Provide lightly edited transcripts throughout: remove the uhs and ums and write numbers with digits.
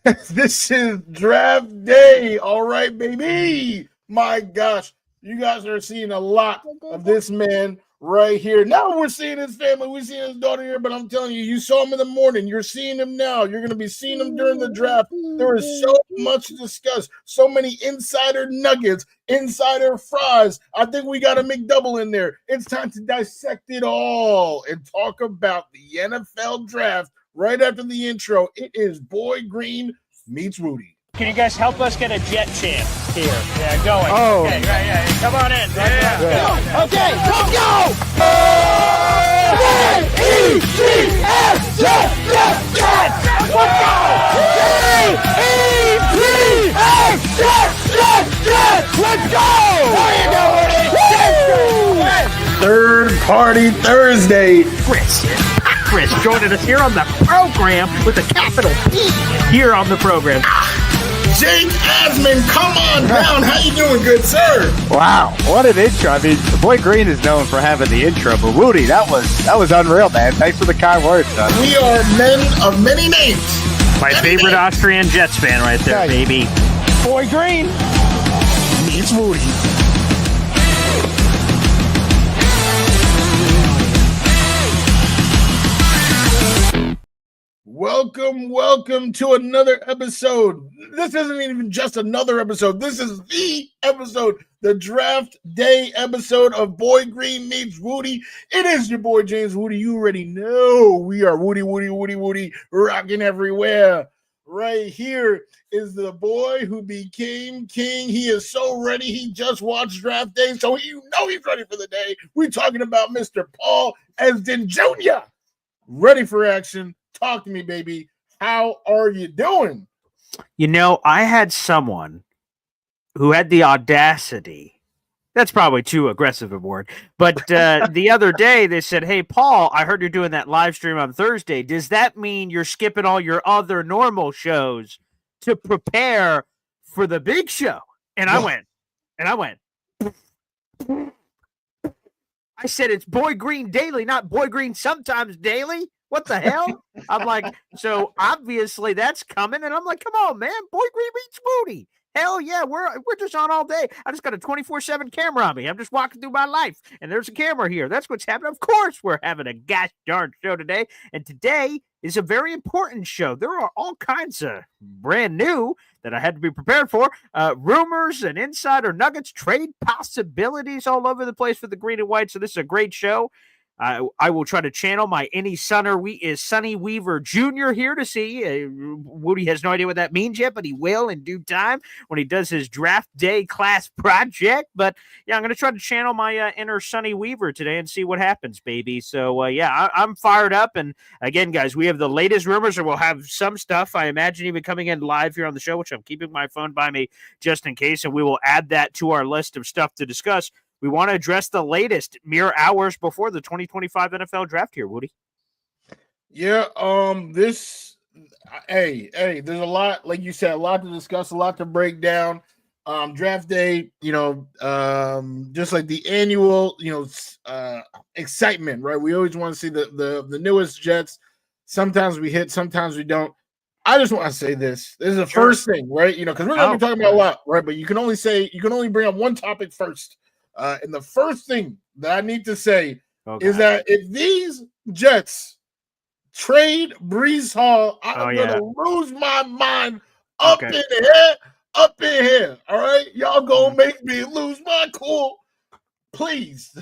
This is draft day. All right, baby. My gosh, you guys are seeing a lot of this man right here. Now we're seeing his family. We're seeing his daughter here, but I'm telling you, you saw him in the morning. You're seeing him now. You're going to be seeing him during the draft. There is so much to discuss. So many insider nuggets, insider fries. I think we got a McDouble in there. It's time to dissect it all and talk about the NFL draft. Right after the intro, it is Boy Green meets Wudi. Can you guys help us get a jet chant here? Yeah, going. Oh. Okay, right, yeah. Come on in. Yeah. Okay, let's go! J-E-T-S, jet, let's go! There you go, Wudi! Third Party Thursday. Chris joining us here on the program with a capital P here on the program. Jake Asman, come on down. How you doing, good sir? Wow, what an intro. I mean, Boy Green is known for having the intro, but Wudi, that was unreal, man. Thanks for the kind words, son. We are men of many names. My favorite Austrian Jets fan right there, Nice. baby. Boy Green Meets Wudi. Welcome to another episode. This isn't even just another episode. This is the episode, the draft day episode of Boy Green meets Wudi. It is your boy James Wudi. You already know we are Wudi, rocking everywhere. Right here is the boy who became king. He is so ready. He just watched draft day, so you know he's ready for the day. We're talking about Mr. Paul Esden Jr. Ready for action. Talk to me, baby. How are you doing? You know, I had someone who had the audacity. That's probably too aggressive a word. But the other day they said, "Hey, Paul, I heard you're doing that live stream on Thursday. Does that mean you're skipping all your other normal shows to prepare for the big show?" And I went. I said, "It's Boy Green Daily, not Boy Green Sometimes Daily. What the hell?" I'm like, so obviously that's coming. And I'm like, come on, man. Boy Green meets Wudi. Hell yeah, we're just on all day. I just got a 24/7 camera on me. I'm just walking through my life, and there's a camera here. That's what's happening. Of course, we're having a gosh darn show today. And today is a very important show. There are all kinds of brand new that I had to be prepared for. Rumors and insider nuggets, trade possibilities all over the place for the green and white. So this is a great show. I will try to channel my Sonny Weaver Jr. here to see. Wudi has no idea what that means yet, but he will in due time when he does his draft day class project. But yeah, I'm going to try to channel my inner Sonny Weaver today and see what happens, baby. So yeah, I'm fired up. And again, guys, we have the latest rumors, or we'll have some stuff, I imagine, even coming in live here on the show, which I'm keeping my phone by me just in case. And we will add that to our list of stuff to discuss. We want to address the latest mere hours before the 2025 NFL draft here, Wudi. Yeah, there's a lot, like you said, a lot to discuss, a lot to break down. Draft day, just like the annual, excitement, right? We always want to see the newest Jets. Sometimes we hit, sometimes we don't. I just want to say this. This is the first thing, right? Because we're going to be talking about a lot, right? But you can only bring up one topic first. And the first thing that I need to say is that if these Jets trade Breece Hall, I'm going to lose my mind up in here. All right? Y'all going to make me lose my cool. Please.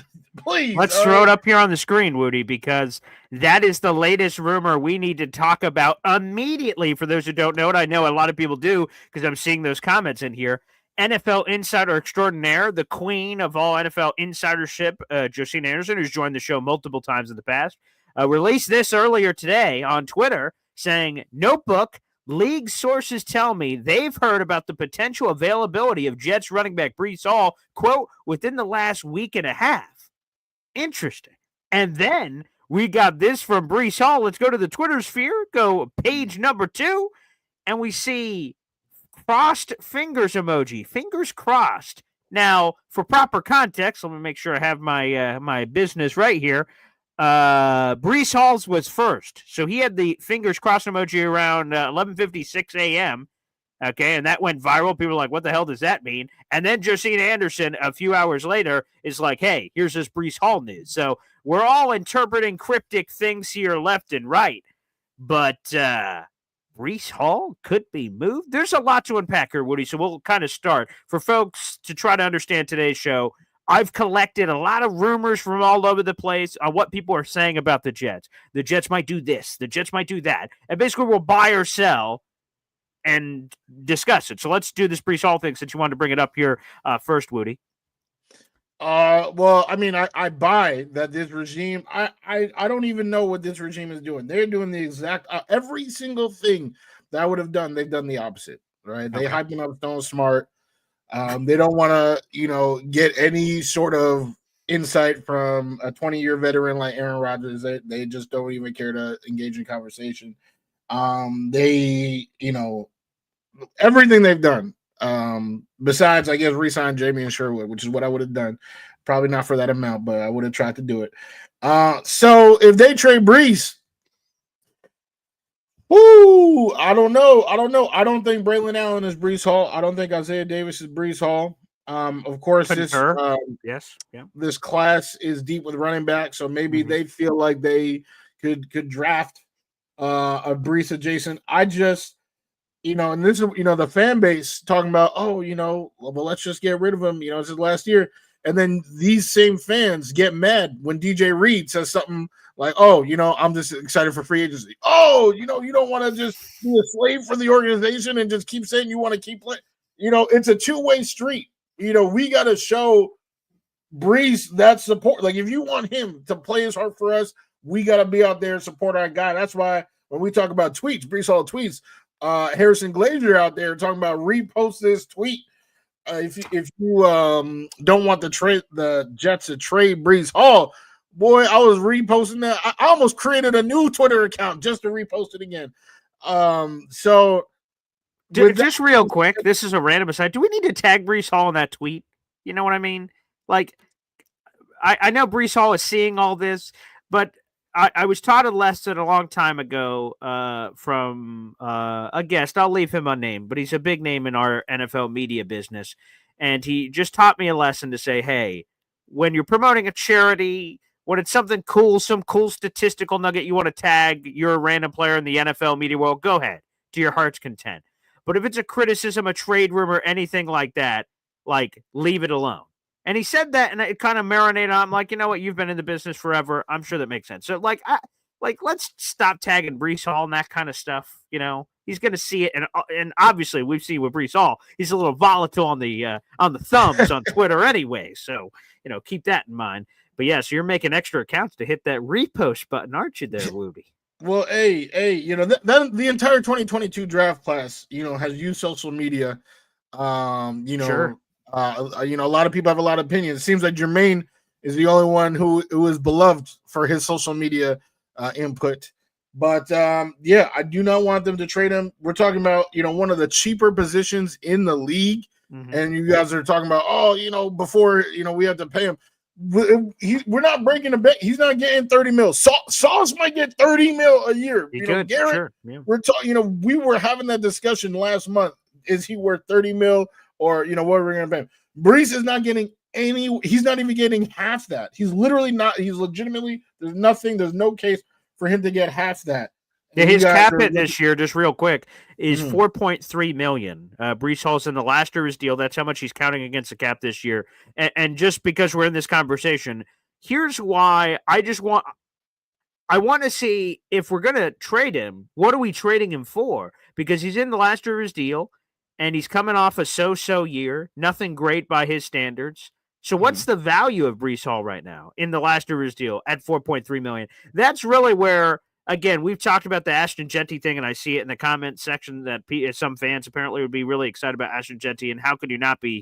Let's throw it up here on the screen, Wudi, because that is the latest rumor we need to talk about immediately. For those who don't know it, I know a lot of people do because I'm seeing those comments in here. NFL insider extraordinaire, the queen of all NFL insidership, Josina Anderson, who's joined the show multiple times in the past, released this earlier today on Twitter saying, "Notebook, league sources tell me they've heard about the potential availability of Jets running back Breece Hall, quote, within the last week and a half." Interesting. And then we got this from Breece Hall. Let's go to the Twitter sphere, go page number 2, and we see crossed fingers emoji, fingers crossed. Now, for proper context, let me make sure I have my my business right here. Breece Hall's was first. So he had the fingers crossed emoji around 11:56 a.m. Okay, and that went viral. People were like, what the hell does that mean? And then Josina Anderson, a few hours later, is like, hey, here's this Breece Hall news. So we're all interpreting cryptic things here left and right. But Breece Hall could be moved. There's a lot to unpack here, Woody. So we'll kind of start. For folks to try to understand today's show, I've collected a lot of rumors from all over the place on what people are saying about the Jets. The Jets might do this. The Jets might do that. And basically we'll buy or sell and discuss it. So let's do this Breece Hall thing since you wanted to bring it up here first, Woody. Well, I mean, I buy that this regime. I don't even know what this regime is doing. They're doing the exact every single thing that I would have done. They've done the opposite, right? They hyping up Stone Smart. They don't want to, get any sort of insight from a 20-year veteran like Aaron Rodgers. They just don't even care to engage in conversation. They, everything they've done. Besides, I guess, re-sign Jamie and Sherwood, which is what I would have done. Probably not for that amount, but I would have tried to do it. So if they trade Breece, I don't know. I don't think Braylon Allen is Breece Hall. I don't think Isaiah Davis is Breece Hall. Of course, this class is deep with running back, so maybe they feel like they could draft a Breece adjacent. I just, and this is, the fan base talking about, well, let's just get rid of him. It's his last year. And then these same fans get mad when DJ Reed says something like, I'm just excited for free agency. You don't want to just be a slave for the organization and just keep saying you want to keep playing. It's a two-way street. We got to show Breece that support. Like, if you want him to play his heart for us, we got to be out there and support our guy. That's why when we talk about tweets, Breece Hall tweets, Harrison Glazier out there talking about repost this tweet. If you don't want the Jets to trade Breece Hall, boy, I was reposting that. I almost created a new Twitter account just to repost it again. So just real quick, this is a random aside. Do we need to tag Breece Hall in that tweet? You know what I mean? Like, I know Breece Hall is seeing all this, but I was taught a lesson a long time ago from a guest. I'll leave him unnamed, but he's a big name in our NFL media business. And he just taught me a lesson to say, hey, when you're promoting a charity, when it's something cool, some cool statistical nugget you want to tag, you're a random player in the NFL media world, go ahead, to your heart's content. But if it's a criticism, a trade rumor, anything like that, like, leave it alone. And he said that, and it kind of marinated on. I'm like, you know what? You've been in the business forever. I'm sure that makes sense. So, let's stop tagging Breece Hall and that kind of stuff. He's going to see it, and obviously we've seen with Breece Hall, he's a little volatile on the thumbs on Twitter anyway. So, keep that in mind. But yeah, so you're making extra accounts to hit that repost button, aren't you, there, Woody? Well, the entire 2022 draft class, has used social media. Sure. A lot of people have a lot of opinions. It seems like Jermaine is the only one who is beloved for his social media input. But I do not want them to trade him. We're talking about, one of the cheaper positions in the league. And you guys are talking about, before, we have to pay him. We're not breaking the bet. He's not getting 30 mil. Sauce might get 30 mil a year. Garrett, sure. Yeah. We're talking, we were having that discussion last month. Is he worth 30 mil? Or, what are we going to pay him? Breece is not getting he's not even getting half that. He's literally not, he's legitimately, there's no case for him to get half that. Yeah, his cap hit this year, just real quick, is $4.3 million. Breece Hall's in the last year of his deal. That's how much he's counting against the cap this year. And just because we're in this conversation, here's why I want to see if we're going to trade him, what are we trading him for? Because he's in the last year of his deal. And he's coming off a so-so year, nothing great by his standards. So what's the value of Breece Hall right now in the last year of his deal at $4.3 million? That's really where, again, we've talked about the Ashton Jeanty thing, and I see it in the comment section that some fans apparently would be really excited about Ashton Jeanty, and how could you not be?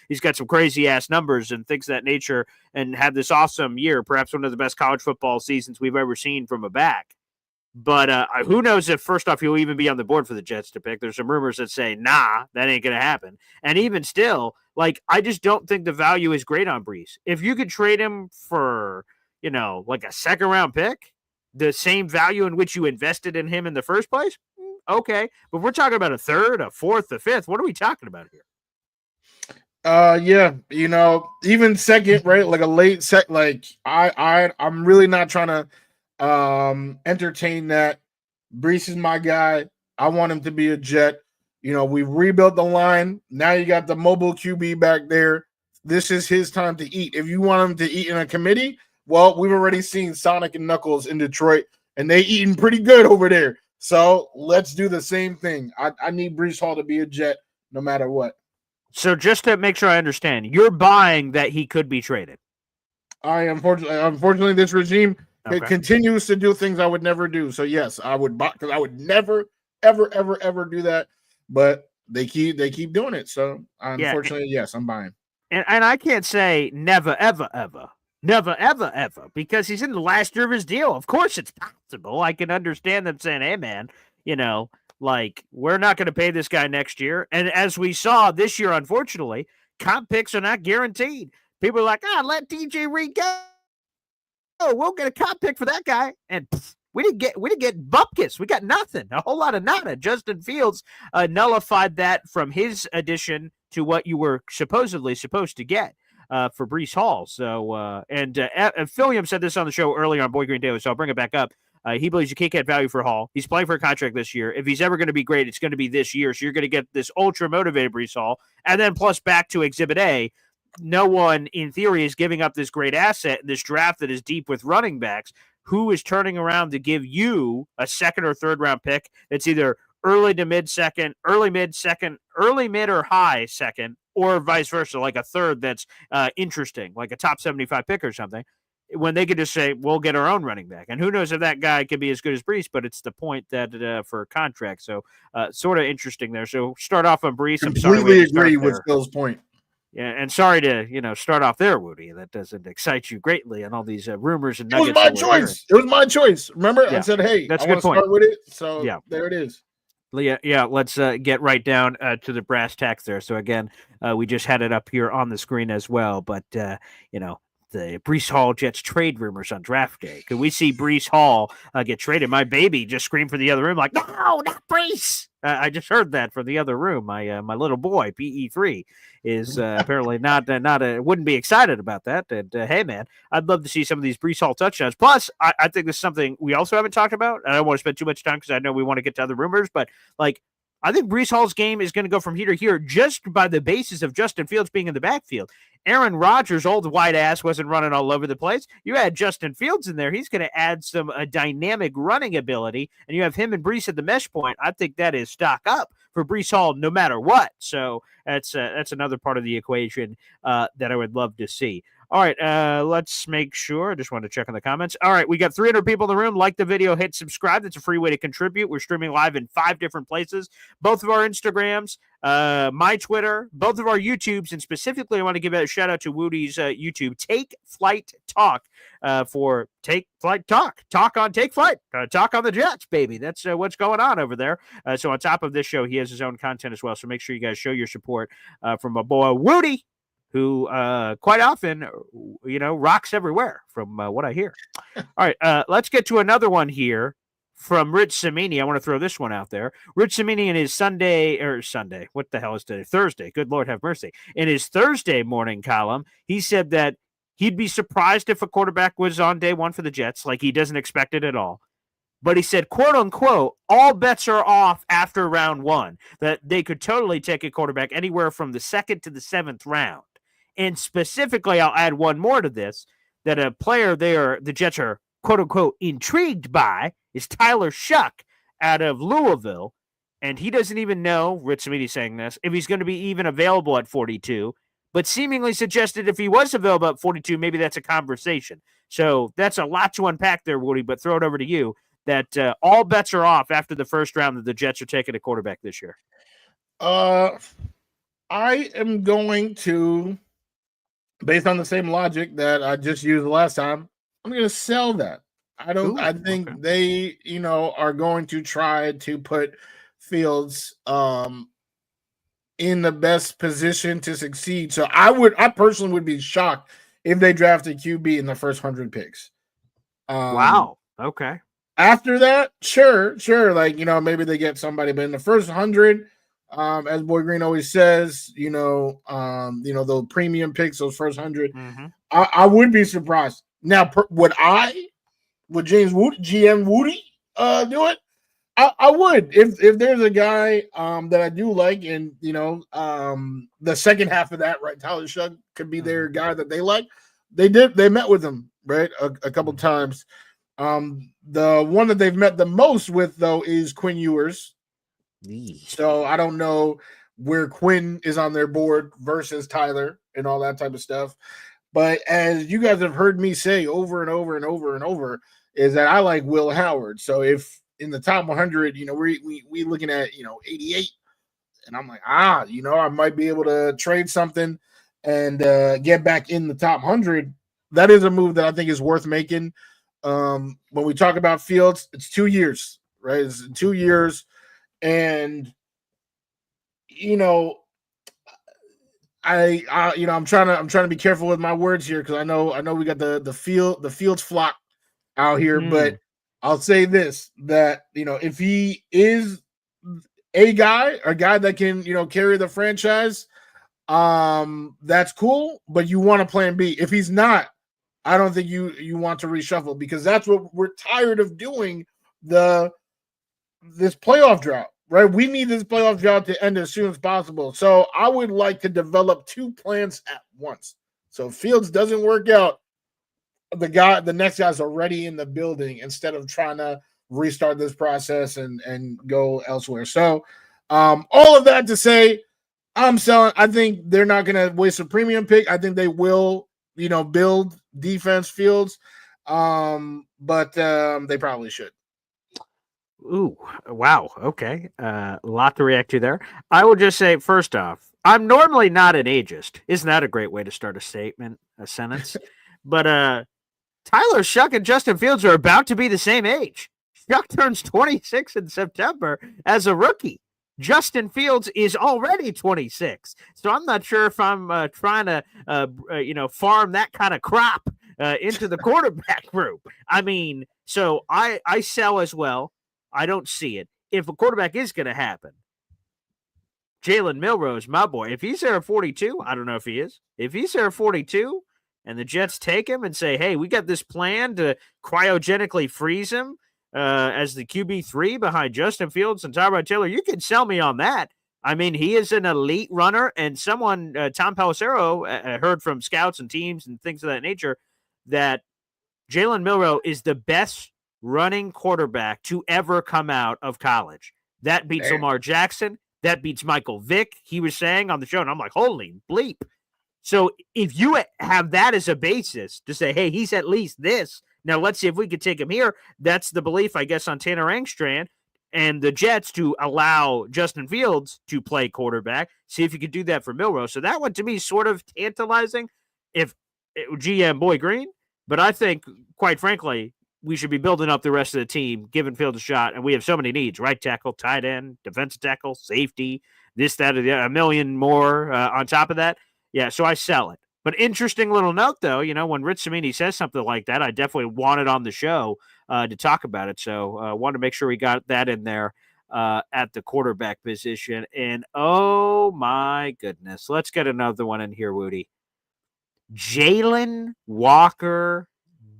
He's got some crazy-ass numbers and things of that nature and had this awesome year, perhaps one of the best college football seasons we've ever seen from a back. But who knows if, first off, he'll even be on the board for the Jets to pick. There's some rumors that say, nah, that ain't going to happen. And even still, I just don't think the value is great on Breece. If you could trade him for, like a second round pick, the same value in which you invested in him in the first place. Okay. But we're talking about a third, a fourth, a fifth. What are we talking about here? Yeah, even second, right? Like a late set. Like I'm really not trying to entertain that. Breece is my guy. I want him to be a Jet. We've rebuilt the line. Now you got the mobile QB back there. This is his time to eat. If you want him to eat in a committee, well, we've already seen Sonic and Knuckles in Detroit, and they eating pretty good over there. So let's do the same thing. I need Breece Hall to be a Jet no matter what. So just to make sure I understand, you're buying that he could be traded. Unfortunately, this regime continues to do things I would never do. So yes, I would buy, because I would never, ever, ever, ever do that. But they keep doing it. So unfortunately, yes, I'm buying. And I can't say never, ever, ever. Never, ever, ever, because he's in the last year of his deal. Of course it's possible. I can understand them saying, hey, man, like, we're not going to pay this guy next year. And as we saw this year, unfortunately, comp picks are not guaranteed. People are like, let DJ Reed go. We'll get a comp pick for that guy. And we didn't get bupkis. We got nothing. A whole lot of nada. Justin Fields nullified that from his addition to what you were supposedly supposed to get for Breece Hall. So, and Philliam said this on the show earlier on Boy Green Daily, so I'll bring it back up. He believes you can't get value for Hall. He's playing for a contract this year. If he's ever going to be great, it's going to be this year. So you're going to get this ultra-motivated Breece Hall. And then plus back to Exhibit A, no one, in theory, is giving up this great asset in this draft that is deep with running backs. Who is turning around to give you a second or third round pick that's either early to mid-second, early mid-second, early mid or high second, or vice versa, like a third that's interesting, like a top 75 pick or something, when they could just say, we'll get our own running back. And who knows if that guy could be as good as Breece, but it's the point that for a contract. So sort of interesting there. So start off on Breece. Completely agree with Phil's point. Yeah, and sorry to start off there, Woody. That doesn't excite you greatly and all these rumors and nuggets. It was my choice. Remember, I said, "Hey, that's I want to start with it." So there it is. Yeah. Let's get right down to the brass tacks there. So again, we just had it up here on the screen as well. But the Breece Hall Jets trade rumors on draft day. Could we see Breece Hall get traded? My baby just screamed from the other room, like, "No, not Breece!" I just heard that from the other room. My little boy, PE3, is apparently wouldn't be excited about that. And hey, man, I'd love to see some of these Breece Hall touchdowns. Plus, I think this is something we also haven't talked about. I don't want to spend too much time because I know we want to get to other rumors, but like, I think Breece Hall's game is going to go from here to here just by the basis of Justin Fields being in the backfield. Aaron Rodgers' old white ass wasn't running all over the place. You had Justin Fields in there. He's going to add some dynamic running ability, and you have him and Breece at the mesh point. I think that is stock up for Breece Hall no matter what. So that's another part of the equation that I would love to see. All right, let's make sure. I just wanted to check on the comments. All right, we got 300 people in the room. Like the video, hit subscribe. That's a free way to contribute. We're streaming live in 5 different places. Both of our Instagrams, my Twitter, both of our YouTubes, and specifically I want to give a shout out to Woody's YouTube, Take Flight Talk, for Take Flight Talk. Talk on Take Flight. Talk on the Jets, baby. That's what's going on over there. So on top of this show, he has his own content as well. So make sure you guys show your support from my boy Woody, who quite often, rocks everywhere from what I hear. All right, let's get to another one here from Rich Cimini. I want to throw this one out there. Rich Cimini in his Sunday, what the hell is today? Thursday. Good Lord have mercy. In his Thursday morning column, he said that he'd be surprised if a quarterback was on day one for the Jets. Like, he doesn't expect it at all. But he said, quote unquote, all bets are off after round 1, that they could totally take a quarterback anywhere from the 2nd to the 7th round. And specifically, I'll add one more to this, that a player the Jets are, quote unquote, intrigued by is Tyler Shuck out of Louisville. And he doesn't even know, Rich Cimini saying this, if he's going to be even available at 42, but seemingly suggested if he was available at 42, maybe that's a conversation. So that's a lot to unpack there, Woody, but throw it over to you, that all bets are off after the first round that the Jets are taking a quarterback this year. I am going to, based on the same logic that I just used last time, I'm going to sell that. I think they, are going to try to put Fields in the best position to succeed. So I personally would be shocked if they draft a QB in the first 100 picks. Wow. Okay. After that, sure, like maybe they get somebody, but in the first 100, as Boy Green always says, those premium picks, those first 100, Mm-hmm. I would be surprised. Now, would James Woody, GM Woody, do it? I would if there's a guy that I do like, and the second half of that, right? Tyler Shug could be their guy that they like. They met with him, right, a couple times. The one that they've met the most with though is Quinn Ewers. So I don't know where Quinn is on their board versus Tyler and all that type of stuff. But as you guys have heard me say over and over and over and over, is that I like Will Howard. So if in the top 100, we looking at 88, and I'm like, I might be able to trade something and get back in the top 100. That is a move that I think is worth making. When we talk about Fields, it's 2 years, right? It's 2 years, and I'm trying to be careful with my words here because I know we got the Fields flock out here, but I'll say this, that if he is a guy that can carry the franchise, that's cool, but you want a plan B. If he's not, I don't think you want to reshuffle, because that's what we're tired of doing, this playoff drought, right? We need this playoff drought to end as soon as possible. So I would like to develop 2 plans at once. So if Fields doesn't work out, the next guy's already in the building instead of trying to restart this process and go elsewhere. So all of that to say, I'm selling. I think they're not going to waste a premium pick. I think they will, build defense Fields, but they probably should. Ooh, wow. Okay. A lot to react to there. I will just say, first off, I'm normally not an ageist. Isn't that a great way to start a sentence? But Tyler Shuck and Justin Fields are about to be the same age. Shuck turns 26 in September as a rookie. Justin Fields is already 26. So I'm not sure if I'm trying to, farm that kind of crop into the quarterback group. I mean, so I sell as well. I don't see it. If a quarterback is going to happen, Jalen Milroe, my boy, if he's there at 42, I don't know if he is. If he's there at 42 and the Jets take him and say, hey, we got this plan to cryogenically freeze him as the QB3 behind Justin Fields and Tyrod Taylor, you can sell me on that. I mean, he is an elite runner, and someone, Tom Pelissero, heard from scouts and teams and things of that nature that Jalen Milroe is the best running quarterback to ever come out of college. That beats Lamar Jackson. That beats Michael Vick, he was saying on the show. And I'm like, holy bleep. So if you have that as a basis to say, hey, he's at least this. Now let's see if we could take him here. That's the belief, I guess, on Tanner Angstrand and the Jets to allow Justin Fields to play quarterback. See if you could do that for Milroe. So that one to me is sort of tantalizing if GM Boy Green. But I think, quite frankly, we should be building up the rest of the team, giving Fields a shot, and we have so many needs: right tackle, tight end, defensive tackle, safety, this, that, or the other, a million more on top of that. Yeah, so I sell it. But interesting little note, though, when Rich Cimini says something like that, I definitely want it on the show to talk about it. So I wanted to make sure we got that in there at the quarterback position. And, oh, my goodness, let's get another one in here, Wudi. Jaylen Walker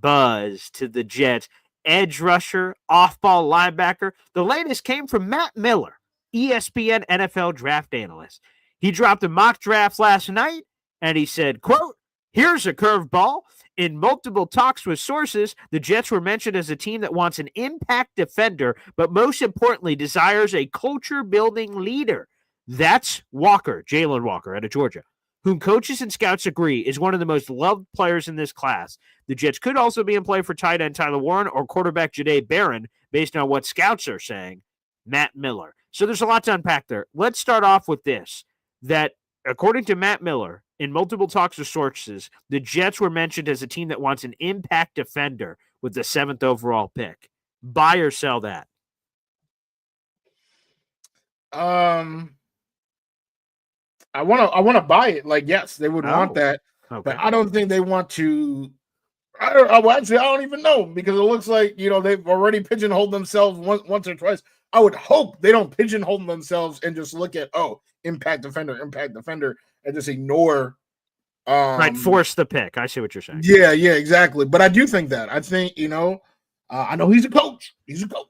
buzz to the Jets. Edge rusher, off-ball linebacker. The latest came from Matt Miller, ESPN NFL draft analyst. He dropped a mock draft last night, and he said, quote, here's a curveball. In multiple talks with sources, the Jets were mentioned as a team that wants an impact defender, but most importantly, desires a culture-building leader. That's Walker, Jaylen Walker out of Georgia, whom coaches and scouts agree is one of the most loved players in this class. The Jets could also be in play for tight end Tyler Warren or quarterback Jahdae Barron, based on what scouts are saying. Matt Miller. So there's a lot to unpack there. Let's start off with this, that according to Matt Miller, in multiple talks with sources, the Jets were mentioned as a team that wants an impact defender with the 7th overall pick. Buy or sell that? I want to buy it. Like, yes, they would want that. Okay. But I don't think they want to. I don't even know because it looks like they've already pigeonholed themselves once or twice. I would hope they don't pigeonhole themselves and just look at impact defender, and just ignore. Right, force the pick. I see what you're saying. Yeah, exactly. But I do think that. I think I know he's a coach. He's a coach.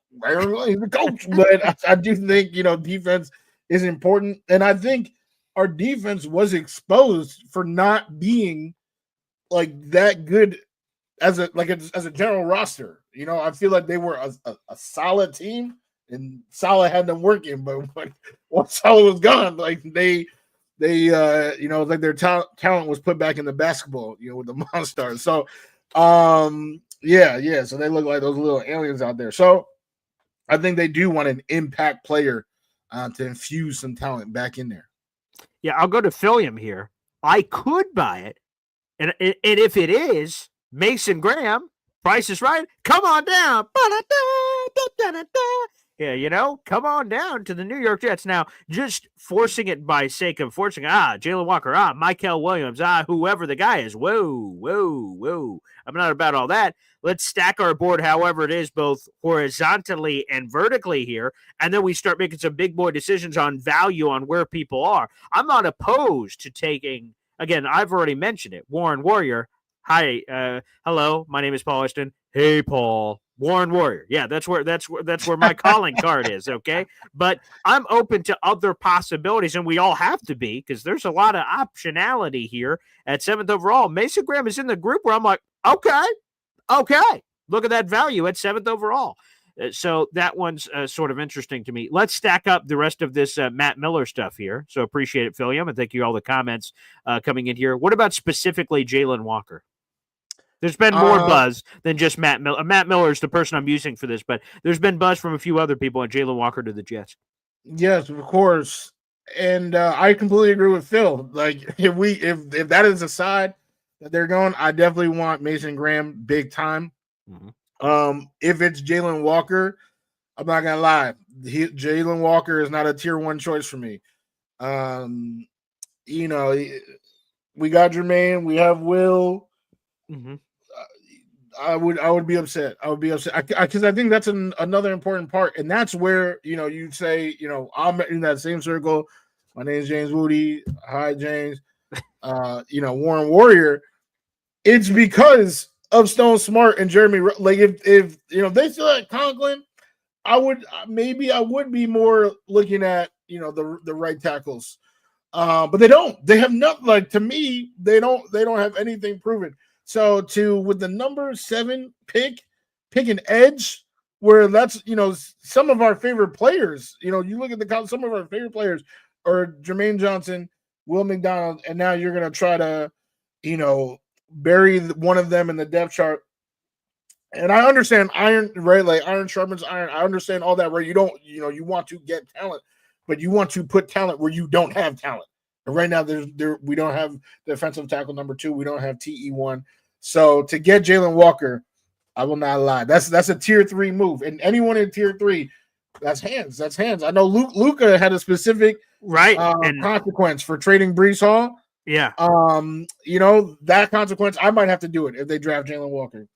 He's a coach. But I do think defense is important, and I think our defense was exposed for not being like that good as a general roster. I feel like they were a solid team, and Salah had them working. But once Salah was gone, like they like their talent was put back in the basketball, with the Monstars. So, yeah. So they look like those little aliens out there. So I think they do want an impact player to infuse some talent back in there. Yeah, I'll go to Philium here. I could buy it. And if it is Mason Graham, Price is Right, come on down. Yeah, come on down to the New York Jets. Now, just forcing it by sake of forcing, Jaylen Walker, Michael Williams, whoever the guy is. Whoa. I'm not about all that. Let's stack our board however it is, both horizontally and vertically here, and then we start making some big boy decisions on value on where people are. I'm not opposed to taking, again, I've already mentioned it, Warren Warrior. Hi, hello, my name is Paul Weston. Hey, Paul. Warren Warrior. Yeah, that's where my calling card is, okay? But I'm open to other possibilities, and we all have to be, because there's a lot of optionality here at 7th overall. Mason Graham is in the group where I'm like, okay, look at that value at 7th overall. So that one's sort of interesting to me. Let's stack up the rest of this Matt Miller stuff here. So appreciate it, Philium, and thank you all the comments coming in here. What about specifically Jaylen Walker? There's been more buzz than just Matt Miller. Matt Miller is the person I'm using for this, but there's been buzz from a few other people on Jaylen Walker to the Jets. Yes, of course. And I completely agree with Phil. Like if that is a side that they're going, I definitely want Mason Graham big time. Mm-hmm. If it's Jaylen Walker, I'm not gonna lie. Jaylen Walker is not a tier 1 choice for me. We got Jermaine, we have Will. Mm-hmm. I would be upset. I would be upset because I think that's another important part, and that's where you'd say I'm in that same circle. My name is James Wudi. Hi, James. Warren Warrior. It's because of Stone Smart and Jeremy. Like if they still had Conklin, I would be more looking at the right tackles, but they don't. They have not. Like to me, they don't have anything proven. So with the number 7 pick an edge where that's some of our favorite players. You look at some of our favorite players are Jermaine Johnson, Will McDonald, and now you're gonna try to bury one of them in the depth chart. And I understand iron, right? Like iron sharpens iron. I understand all that, right? You don't you want to get talent, but you want to put talent where you don't have talent. And right now we don't have defensive tackle number 2. We don't have TE1. So to get Jaylen Walker, I will not lie. That's a tier 3 move. And anyone in tier 3, that's hands. That's hands. I know Luka had a specific consequence for trading Breece Hall. Yeah. That consequence, I might have to do it if they draft Jaylen Walker.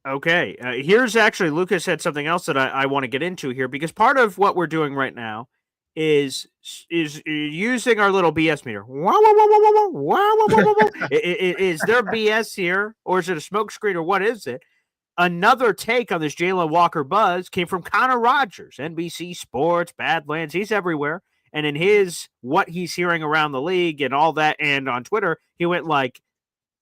Okay. Here's actually, Luka said something else that I want to get into here, because part of what we're doing right now is using our little BS meter. Is there BS here, or is it a smoke screen, or what is it? Another take on this Jaylen Walker buzz came from Connor Rogers, NBC Sports, Badlands. He's everywhere. And in his what he's hearing around the league and all that, and on Twitter, he went like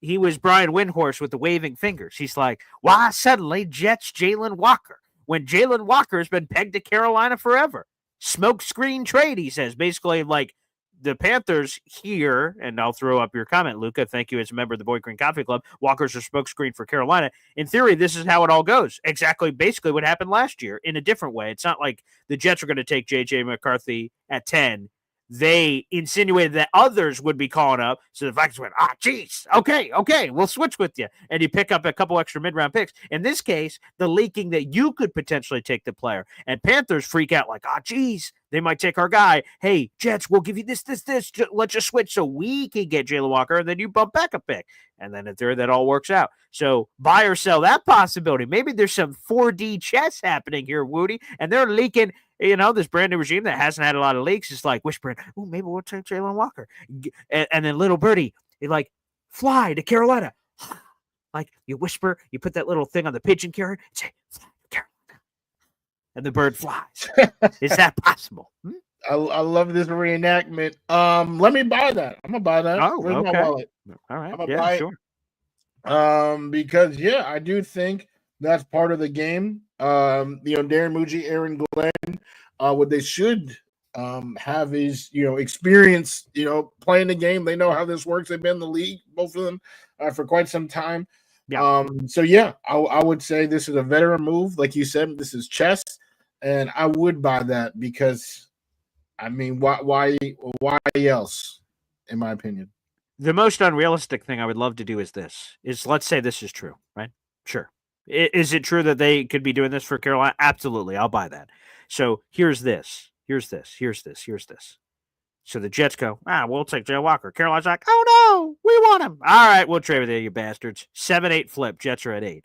he was Brian Windhorst with the waving fingers. He's like, why suddenly Jets Jaylen Walker when Jaylen Walker has been pegged to Carolina forever? Smoke screen trade, he says. Basically, like the Panthers here, and I'll throw up your comment, Luca. Thank you as a member of the Boy Green Coffee Club. Walker's a smoke screen for Carolina. In theory, this is how it all goes. Exactly, basically what happened last year in a different way. It's not like the Jets are going to take J.J. McCarthy at 10 they insinuated that others would be calling up. So the Vikings went, geez, okay, we'll switch with you. And you pick up a couple extra mid-round picks. In this case, the leaking that you could potentially take the player. And Panthers freak out like, geez, they might take our guy. Hey, Jets, we'll give you this. Let's just switch so we can get Jaylen Walker, and then you bump back a pick. And then in theory, that all works out. So buy or sell that possibility. Maybe there's some 4D chess happening here, Wudi, and they're leaking. This brand new regime that hasn't had a lot of leaks is like whispering, maybe we'll take Jaylen Walker. And then little birdie, like, fly to Carolina. Like, you whisper, you put that little thing on the pigeon carrier, say, fly to Carolina. And the bird flies. Is that possible? I love this reenactment. Let me buy that. I'm going to buy that. Oh, Where's okay. my wallet? All right. I'm going to buy sure. it. Because, I do think that's part of the game. Darren Muji, Aaron Glenn, what they should have is, experience, playing the game. They know how this works. They've been in the league, both of them, for quite some time. Yeah. I would say this is a veteran move. Like you said, this is chess, and I would buy that because, I mean, why else, in my opinion? The most unrealistic thing I would love to do is let's say this is true, right? Sure. Is it true that they could be doing this for Carolina? Absolutely. I'll buy that. So here's this. So the Jets go, we'll take Jaylen Walker. Carolina's like, oh no, we want him. All right, we'll trade with you, you bastards. 7-8 flip. Jets are at 8.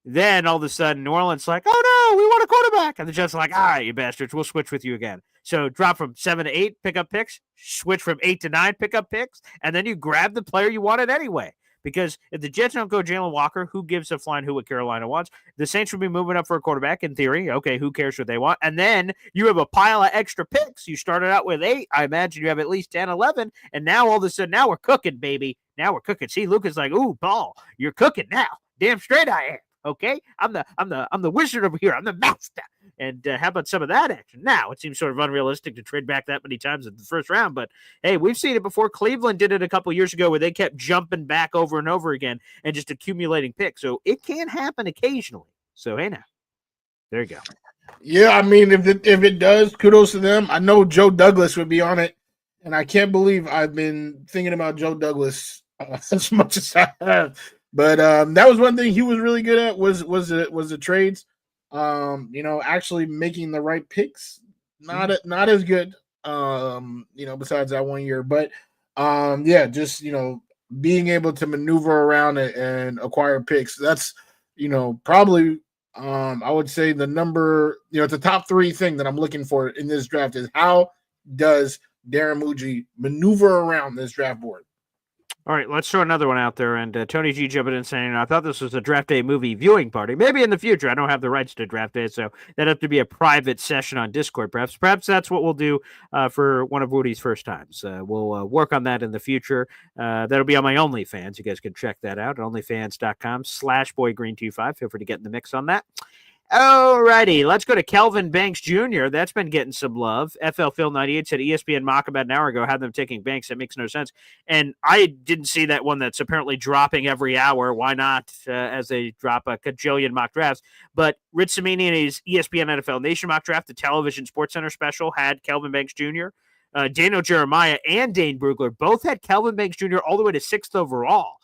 Then all of a sudden, New Orleans like, oh no, we want a quarterback. And the Jets are like, all right, you bastards, we'll switch with you again. So drop from 7 to 8, pick up picks, switch from 8 to 9, pick up picks, and then you grab the player you wanted anyway. Because if the Jets don't go Jaylen Walker, who gives a flying who what Carolina wants? The Saints would be moving up for a quarterback in theory. Okay, who cares what they want? And then you have a pile of extra picks. You started out with 8. I imagine you have at least 10, 11. And now all of a sudden, now we're cooking, baby. Now we're cooking. See, Luke is like, ooh, Paul, you're cooking now. Damn straight I am. Okay, I'm the wizard over here. I'm the master. And how about some of that action? Now, it seems sort of unrealistic to trade back that many times in the first round, but hey, we've seen it before. Cleveland did it a couple years ago where they kept jumping back over and over again and just accumulating picks. So it can happen occasionally. So hey, now there you go. Yeah, I mean, if it does, kudos to them. I know Joe Douglas would be on it, and I can't believe I've been thinking about Joe Douglas as much as I have. But that was one thing he was really good at was the trades. Actually making the right picks. Not as good. Besides that 1 year, but just being able to maneuver around it and acquire picks. That's probably I would say the number. It's a top 3 thing that I'm looking for in this draft is how does Darren Muji maneuver around this draft board. All right, let's throw another one out there. And Tony G jumping in saying, I thought this was a draft day movie viewing party. Maybe in the future. I don't have the rights to draft day, so that'd have to be a private session on Discord, perhaps. Perhaps that's what we'll do for one of Woody's first times. We'll work on that in the future. That'll be on my OnlyFans. You guys can check that out at onlyfans.com/boygreen25. Feel free to get in the mix on that. Alrighty, let's go to Kelvin Banks Jr. That's been getting some love. FL Phil 98 said ESPN mock about an hour ago had them taking Banks. That makes no sense. And I didn't see that one that's apparently dropping every hour. Why not as they drop a cajillion mock drafts? But Rich Cimini and his ESPN NFL Nation mock draft, the television Sports Center special, had Kelvin Banks Jr. Daniel Jeremiah and Dane Brugler both had Kelvin Banks Jr. all the way to 6th overall.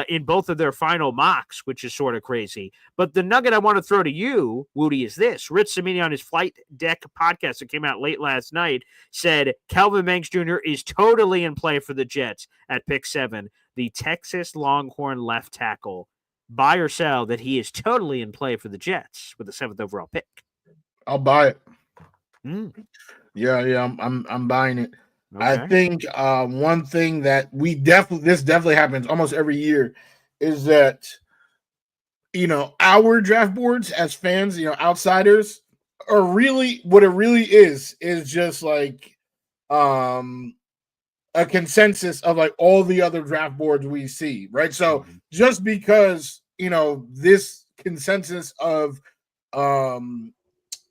In both of their final mocks, which is sort of crazy. But the nugget I want to throw to you, Woody, is this. Rich Cimini on his Flight Deck podcast that came out late last night said Kelvin Banks Jr. is totally in play for the Jets at pick 7. The Texas Longhorn left tackle. Buy or sell that he is totally in play for the Jets with the 7th overall pick. I'll buy it. Yeah, I'm buying it. Okay. I think one thing that this definitely happens almost every year is that our draft boards as fans, outsiders are really what it really is just like a consensus of like all the other draft boards we see, right? So just because this consensus of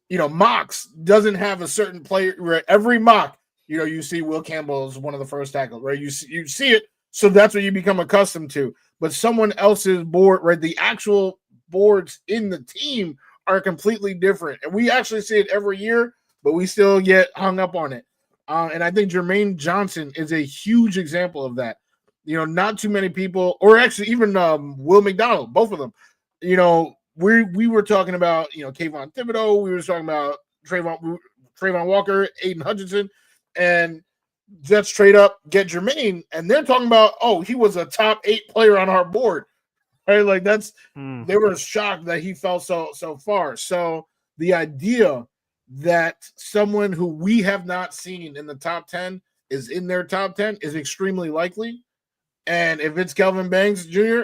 mocks doesn't have a certain player, right? Every mock. You see Will Campbell is one of the first tackles, right? You see it, so that's what you become accustomed to. But someone else's board, right? The actual boards in the team are completely different. And we actually see it every year, but we still get hung up on it. And I think Jermaine Johnson is a huge example of that. Not too many people, or actually even Will McDonald, both of them. We were talking about Kayvon Thibodeau. We were talking about Trayvon Walker, Aiden Hutchinson, and Jets trade up, get Jermaine, and they're talking about, he was a top 8 player on our board. Right? Like they were shocked that he fell so far. So the idea that someone who we have not seen in the top 10 is in their top 10 is extremely likely. And if it's Kelvin Banks Jr.,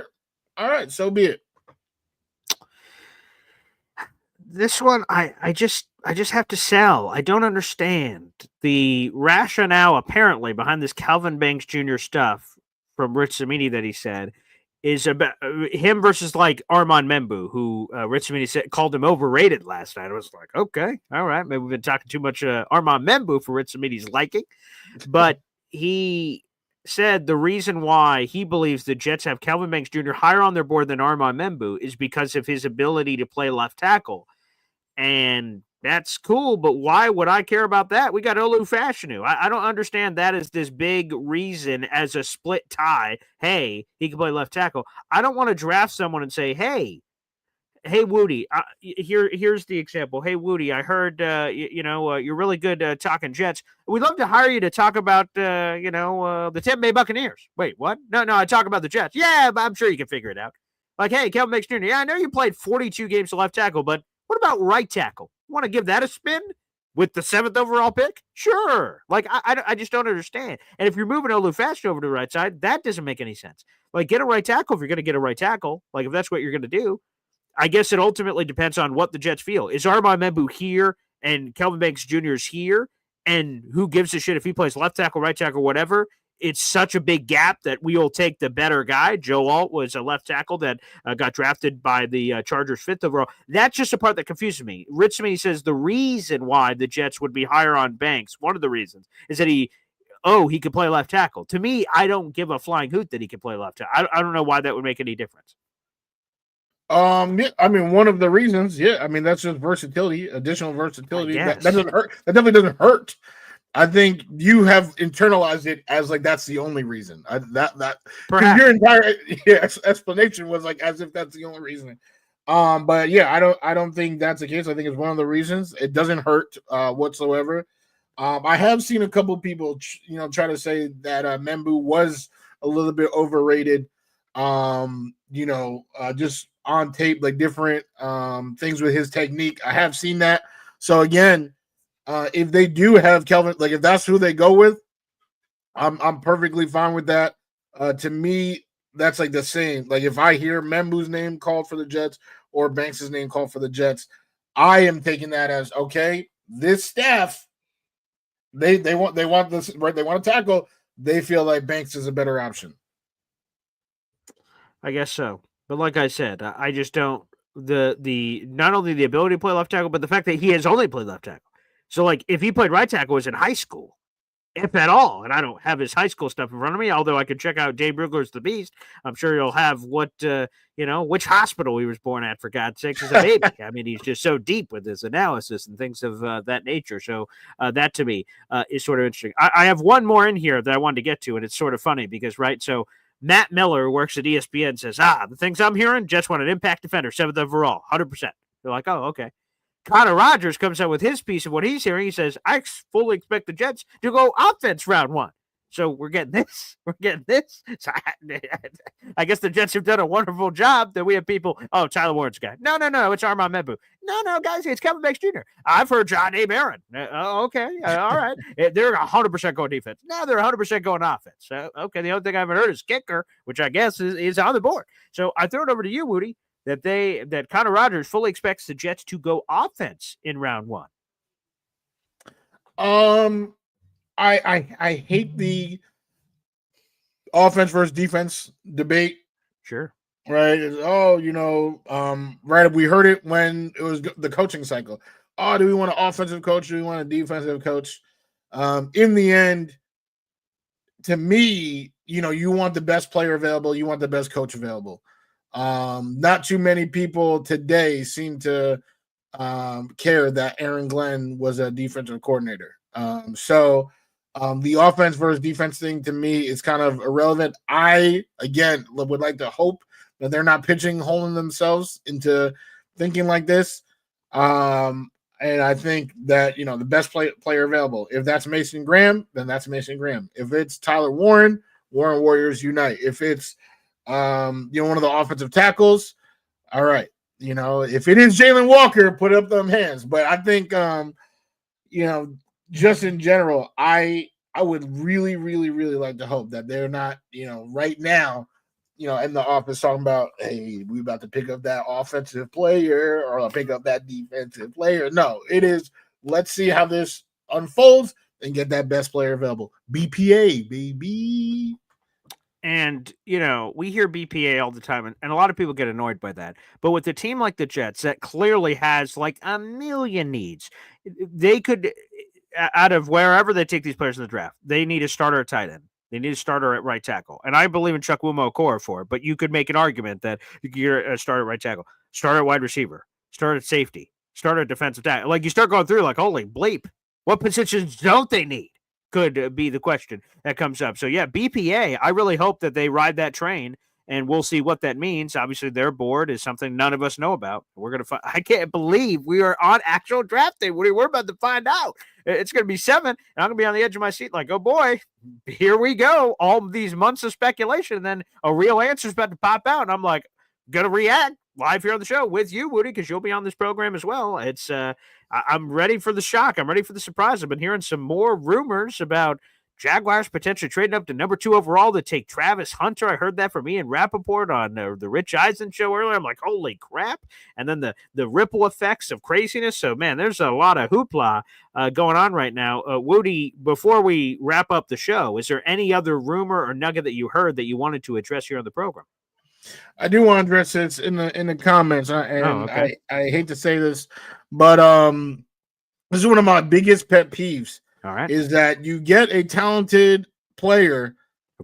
all right, so be it. This one, I just have to sell. I don't understand the rationale apparently behind this Kelvin Banks Jr. stuff from Rich Cimini that he said is about him versus like Armand Membu, who Rich Cimini called him overrated last night. I was like, okay, all right, maybe we've been talking too much Armand Membu for Rich Cimini's liking, but he said the reason why he believes the Jets have Kelvin Banks Jr. higher on their board than Armand Membu is because of his ability to play left tackle. And that's cool, but why would I care about that? We got Olu Fashanu. I don't understand that as this big reason as a split tie. Hey, he can play left tackle. I don't want to draft someone and say, hey, Wudi, here's the example. Hey, Wudi, I heard, you're really good talking Jets. We'd love to hire you to talk about, the Tampa Bay Buccaneers. Wait, what? No, I talk about the Jets. Yeah, but I'm sure you can figure it out. Like, hey, Kelvin Banks Jr., yeah, I know you played 42 games to left tackle, but what about right tackle? Want to give that a spin with the 7th overall pick? Sure. Like, I just don't understand. And if you're moving Olu Fashanu over to the right side, that doesn't make any sense. Like, get a right tackle if you're going to get a right tackle. Like, if that's what you're going to do. I guess it ultimately depends on what the Jets feel. Is Armand Membu here and Kelvin Banks Jr. is here? And who gives a shit if he plays left tackle, right tackle, whatever? It's such a big gap that we will take the better guy. Joe Alt was a left tackle that got drafted by the Chargers 5th overall. That's just the part that confuses me. Rich Cimini says the reason why the Jets would be higher on Banks, one of the reasons, is that he could play left tackle. To me, I don't give a flying hoot that he can play left tackle. I don't know why that would make any difference. Yeah, I mean, one of the reasons, that's just versatility, additional versatility. That doesn't hurt. That definitely doesn't hurt. I think you have internalized it as like that's the only reason. Your entire explanation was like as if that's the only reason. But yeah, I don't think that's the case. I think it's one of the reasons. It doesn't hurt whatsoever. I have seen a couple people, try to say that Membu was a little bit overrated. Just on tape, like different things with his technique. I have seen that. So again, if they do have Kelvin, like if that's who they go with, I'm perfectly fine with that. To me, that's like the same. Like if I hear Membu's name called for the Jets or Banks' name called for the Jets, I am taking that as okay. This staff, they want this right. They want to tackle. They feel like Banks is a better option. I guess so. But like I said, I just don't the not only the ability to play left tackle, but the fact that he has only played left tackle. So like if he played right tackle was in high school, if at all, and I don't have his high school stuff in front of me, although I could check out Jay Brugler's The Beast. I'm sure you'll have which hospital he was born at, for God's sakes, as a baby. I mean, he's just so deep with his analysis and things of that nature. So that to me is sort of interesting. I have one more in here that I wanted to get to, and it's sort of funny because, right, so Matt Miller, who works at ESPN, says, the things I'm hearing, Jets want an impact defender, 7th overall, 100%. They're like, oh, okay. Connor Rogers comes out with his piece of what he's hearing. He says, I fully expect the Jets to go offense round 1. So we're getting this. So I guess the Jets have done a wonderful job that we have people, Tyler Warren's guy. No, it's Armand Membu. No, guys, it's Kelvin Banks Jr. I've heard John A. Barron. Okay, all right. They're 100% going defense. No, they're 100% going offense. Okay, the only thing I haven't heard is kicker, which I guess is on the board. So I throw it over to you, Woody, that Connor Rogers fully expects the Jets to go offense in round 1. I hate the offense versus defense debate. Sure. Right. Right. We heard it when it was the coaching cycle. Do we want an offensive coach? Do we want a defensive coach? In the end, to me, you want the best player available. You want the best coach available. Not too many people today seem to care that Aaron Glenn was a defensive coordinator. So The offense versus defense thing to me is kind of irrelevant. I, again, would like to hope that they're not pigeonholing themselves into thinking like this. And I think that, the best player available, if that's Mason Graham, then that's Mason Graham. If it's Tyler Warren, Warren Warriors unite. If it's, one of the offensive tackles, all right. If it is Jaylen Walker, put up them hands. But I think, just in general, I would really, really, really like to hope that they're not, right now, in the office talking about, hey, we about to pick up that offensive player or pick up that defensive player. No, it is, let's see how this unfolds and get that best player available. BPA, baby. And, we hear BPA all the time, and a lot of people get annoyed by that. But with a team like the Jets that clearly has like a million needs, they could, out of wherever they take these players in the draft, they need a starter at tight end. They need a starter at right tackle. And I believe in Chukwuma Okorafor for it, but you could make an argument that you're a starter at right tackle, starter at wide receiver, starter at safety, starter at defensive tackle. Like, you start going through, like, holy bleep, what positions don't they need? Could be the question that comes up. So, yeah, BPA, I really hope that they ride that train, and we'll see what that means. Obviously, their board is something none of us know about. We're going to find. I can't believe we are on actual draft day. We're about to find out. It's going to be 7, and I'm going to be on the edge of my seat like, oh, boy, here we go. All these months of speculation, and then a real answer is about to pop out, and I'm like, going to react live here on the show with you, Wudi, because you'll be on this program as well. It's I'm ready for the shock. I'm ready for the surprise. I've been hearing some more rumors about Jaguars potentially trading up to number 2 overall to take Travis Hunter. I heard that from Ian Rappaport on the Rich Eisen show earlier. I'm like, holy crap. And then the ripple effects of craziness. So, man, there's a lot of hoopla going on right now. Wudi, before we wrap up the show, is there any other rumor or nugget that you heard that you wanted to address here on the program? I do want to address this in the comments, okay. I hate to say this, but this is one of my biggest pet peeves. All right. Is that you get a talented player,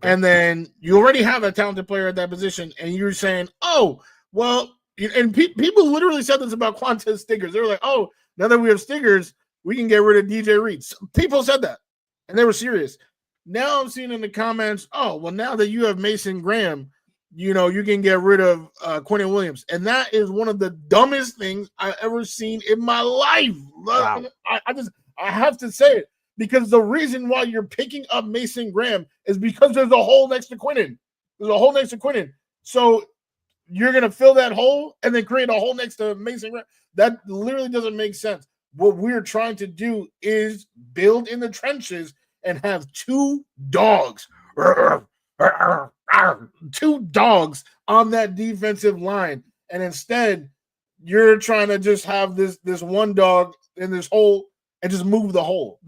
and then you already have a talented player at that position, and you're saying, oh, well, and people literally said this about Quantez Stiggers. They were like, oh, now that we have Stiggers, we can get rid of DJ Reed. So people said that, and they were serious. Now I'm seeing in the comments, oh, well, now that you have Mason Graham, you can get rid of Quentin Williams. And that is one of the dumbest things I've ever seen in my life. Wow. I have to say it. Because the reason why you're picking up Mason Graham is because there's a hole next to Quentin. There's a hole next to Quentin. So you're going to fill that hole and then create a hole next to Mason Graham. That literally doesn't make sense. What we're trying to do is build in the trenches and have 2 dogs. 2 dogs on that defensive line. And instead, you're trying to just have this one dog in this hole and just move the hole.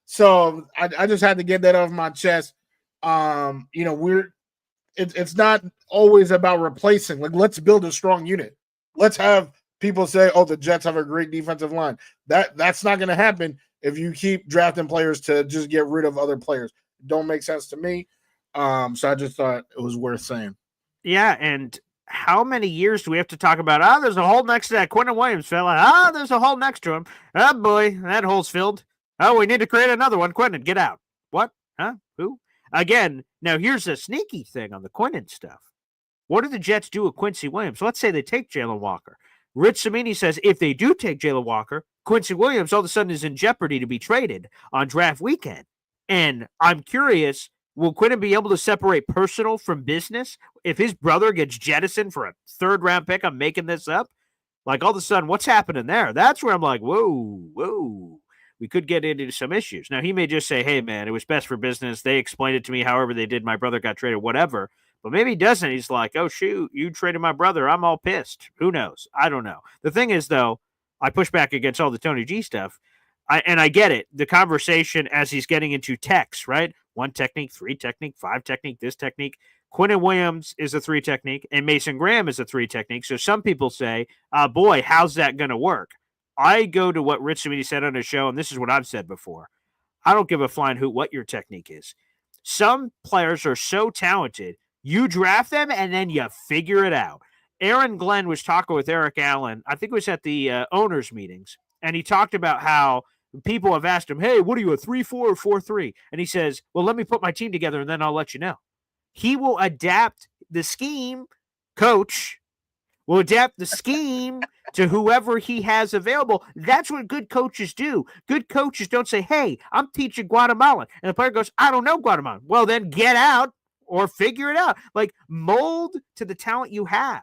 So I just had to get that off my chest. It's not always about replacing. Like, let's build a strong unit. Let's have people say, oh, the Jets have a great defensive line. That's not going to happen if you keep drafting players to just get rid of other players. Don't make sense to me. So I just thought it was worth saying. Yeah, and how many years do we have to talk about, there's a hole next to that Quentin Williams fella. There's a hole next to him. Oh, boy, that hole's filled. Oh, we need to create another one. Quentin, get out. What? Huh? Who? Again, now here's a sneaky thing on the Quentin stuff. What do the Jets do with Quincy Williams? Let's say they take Jaylen Walker. Rich Cimini says if they do take Jaylen Walker, Quincy Williams all of a sudden is in jeopardy to be traded on draft weekend. And I'm curious, will Quentin be able to separate personal from business? If his brother gets jettisoned for a 3rd-round pick, I'm making this up. Like, all of a sudden, what's happening there? That's where I'm like, whoa. We could get into some issues. Now, he may just say, hey, man, it was best for business. They explained it to me however they did. My brother got traded, whatever. But maybe he doesn't. He's like, oh, shoot, you traded my brother. I'm all pissed. Who knows? I don't know. The thing is, though, I push back against all the Tony G stuff. I get it. The conversation as he's getting into techs, right? 1 technique, 3 technique, 5 technique, this technique. Quentin Williams is a 3 technique, and Mason Graham is a 3 technique. So some people say, boy, how's that going to work? I go to what Rich Cimini said on his show, and this is what I've said before. I don't give a flying hoot what your technique is. Some players are so talented, you draft them, and then you figure it out. Aaron Glenn was talking with Eric Allen. I think it was at the owners' meetings, and he talked about how people have asked him, hey, what are you, a 3-4 or 4-3? And he says, well, let me put my team together and then I'll let you know. He will adapt the scheme, coach, will adapt the scheme to whoever he has available. That's what good coaches do. Good coaches don't say, hey, I'm teaching Guatemalan. And the player goes, I don't know Guatemalan. Well, then get out or figure it out. Like, mold to the talent you have.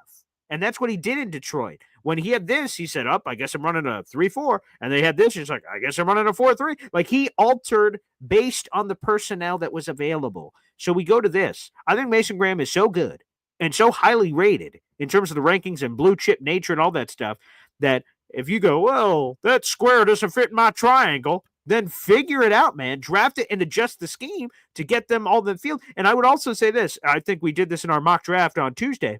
And that's what he did in Detroit. When he had this, he said, I guess I'm running a 3-4. And they had this, he's like, I guess I'm running a 4-3. Like, he altered based on the personnel that was available. So we go to this. I think Mason Graham is so good and so highly rated in terms of the rankings and blue chip nature and all that stuff, that if you go, well, that square doesn't fit my triangle, then figure it out, man. Draft it and adjust the scheme to get them all in the field. And I would also say this. I think we did this in our mock draft on Tuesday.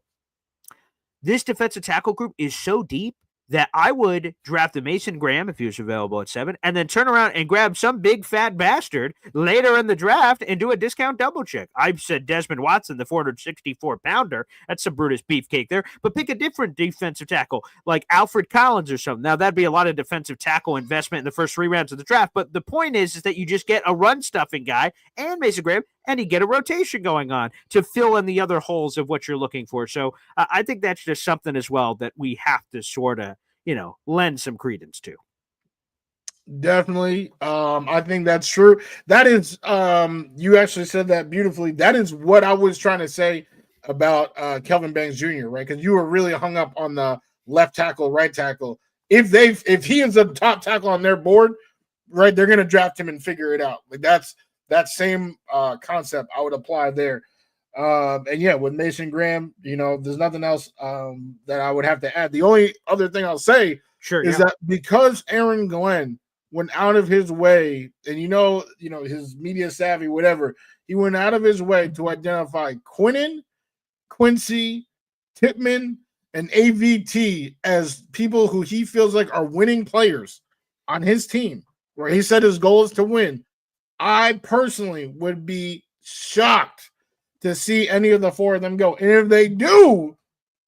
This defensive tackle group is so deep that I would draft the Mason Graham if he was available at 7, and then turn around and grab some big fat bastard later in the draft and do a discount double check. I've said Desmond Watson, the 464-pounder. That's some Brutus beefcake there. But pick a different defensive tackle like Alfred Collins or something. Now, that'd be a lot of defensive tackle investment in the first 3 rounds of the draft. But the point is that you just get a run-stuffing guy and Mason Graham, and you get a rotation going on to fill in the other holes of what you're looking for. So I think that's just something as well that we have to sort of, lend some credence to. Definitely. I think that's true. That is, you actually said that beautifully. That is what I was trying to say about Kelvin Banks Jr., right? Because you were really hung up on the left tackle, right tackle. If he is a top tackle on their board, right, they're going to draft him and figure it out. Like, that's that same concept I would apply there. And yeah, with Mason Graham, there's nothing else that I would have to add. The only other thing I'll say is that because Aaron Glenn went out of his way, and his media savvy, whatever, he went out of his way to identify Quinnen, Quincy, Tippmann, and AVT as people who he feels like are winning players on his team, where he said his goal is to win. I personally would be shocked to see any of the 4 of them go. And if they do,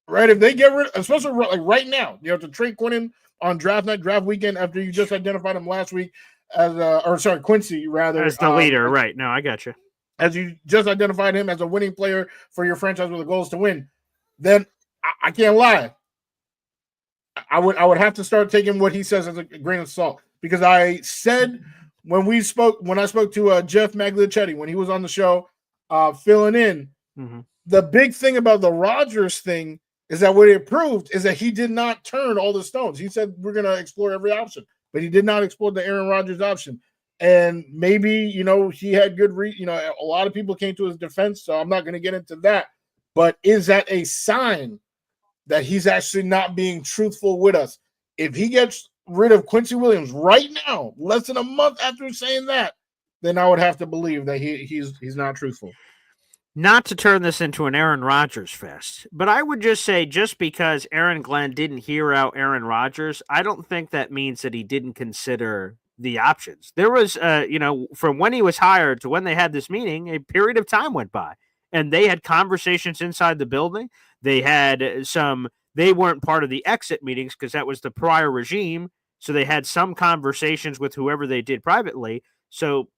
right, if they get rid, especially like right now, to trade Quinnen on draft night, draft weekend, after you just identified him last week as Quincy rather. As the leader, right. No, I got you. As you just identified him as a winning player for your franchise with the goals to win, then I can't lie. I would have to start taking what he says as a grain of salt, because I said when I spoke to Jeff Magliacetti when he was on the show, filling in, the big thing about the Rodgers thing is that what it proved is that he did not turn all the stones. He said we're going to explore every option, but he did not explore the Aaron Rodgers option. And maybe, he had good a lot of people came to his defense, so I'm not going to get into that. But is that a sign that he's actually not being truthful with us? If he gets rid of Quincy Williams right now, less than a month after saying that, then I would have to believe that he's not truthful. Not to turn this into an Aaron Rodgers fest, but I would just say, just because Aaron Glenn didn't hear out Aaron Rodgers, I don't think that means that he didn't consider the options. There was, from when he was hired to when they had this meeting, a period of time went by, and they had conversations inside the building. They had they weren't part of the exit meetings because that was the prior regime. So they had some conversations with whoever they did privately. So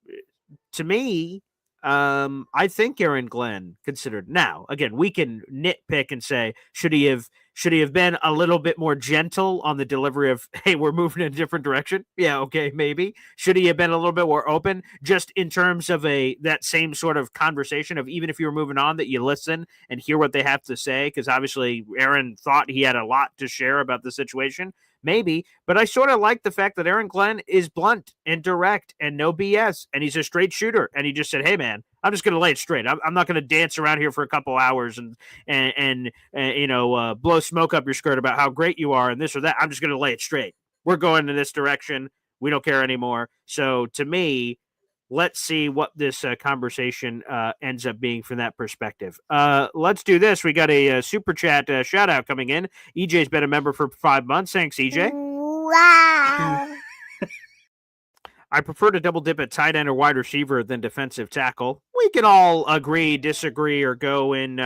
to me, I think Aaron Glenn considered. Now, again, we can nitpick and say, should he have been a little bit more gentle on the delivery of, hey, we're moving in a different direction? Yeah, okay, maybe. Should he have been a little bit more open, just in terms of that same sort of conversation of, even if you were moving on, that you listen and hear what they have to say? Because obviously Aaron thought he had a lot to share about the situation. Maybe, but I sort of like the fact that Aaron Glenn is blunt and direct and no BS, and he's a straight shooter. And he just said, "Hey, man, I'm just going to lay it straight. I'm not going to dance around here for a couple hours and blow smoke up your skirt about how great you are and this or that. I'm just going to lay it straight. We're going in this direction. We don't care anymore." So to me, let's see what this conversation ends up being from that perspective. Let's do this. We got a super chat shout out coming in. EJ's been a member for 5 months. Thanks, EJ. Wow. I prefer to double dip at tight end or wide receiver than defensive tackle. We can all agree, disagree, or go in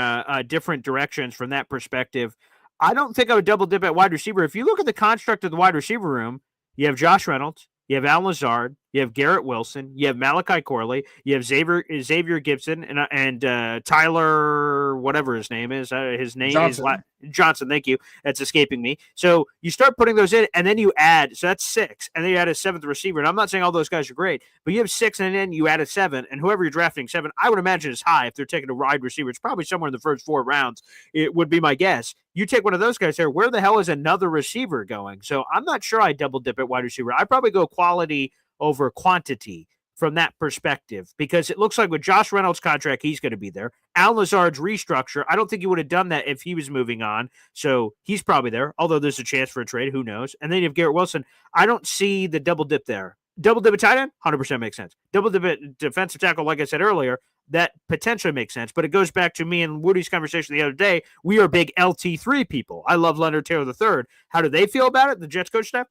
different directions from that perspective. I don't think I would double dip at wide receiver. If you look at the construct of the wide receiver room, you have Josh Reynolds, You have Al Lazard. You have Garrett Wilson. You have Malachi Corley. You have Xavier Gibson and Tyler, whatever his name is. His name Johnson. is Johnson. Thank you. That's escaping me. So you start putting those in, and then you add. So that's 6, and then you add a 7th receiver. And I'm not saying all those guys are great, but you have 6, and then you add a 7, and whoever you're drafting 7, I would imagine is high if they're taking a wide receiver. It's probably somewhere in the first 4 rounds. It would be my guess. You take one of those guys there. Where the hell is another receiver going? So I'm not sure I double dip at wide receiver. I probably go quality over quantity from that perspective, because it looks like with Josh Reynolds' contract, he's going to be there. Al Lazard's restructure, I don't think he would have done that if he was moving on. So he's probably there, although there's a chance for a trade. Who knows? And then you have Garrett Wilson. I don't see the double dip there. Double dip at tight end, 100% makes sense. Double dip at defensive tackle, like I said earlier, that potentially makes sense. But it goes back to me and Woody's conversation the other day. We are big LT3 people. I love Leonard Taylor III. How do they feel about it? The Jets coach staff?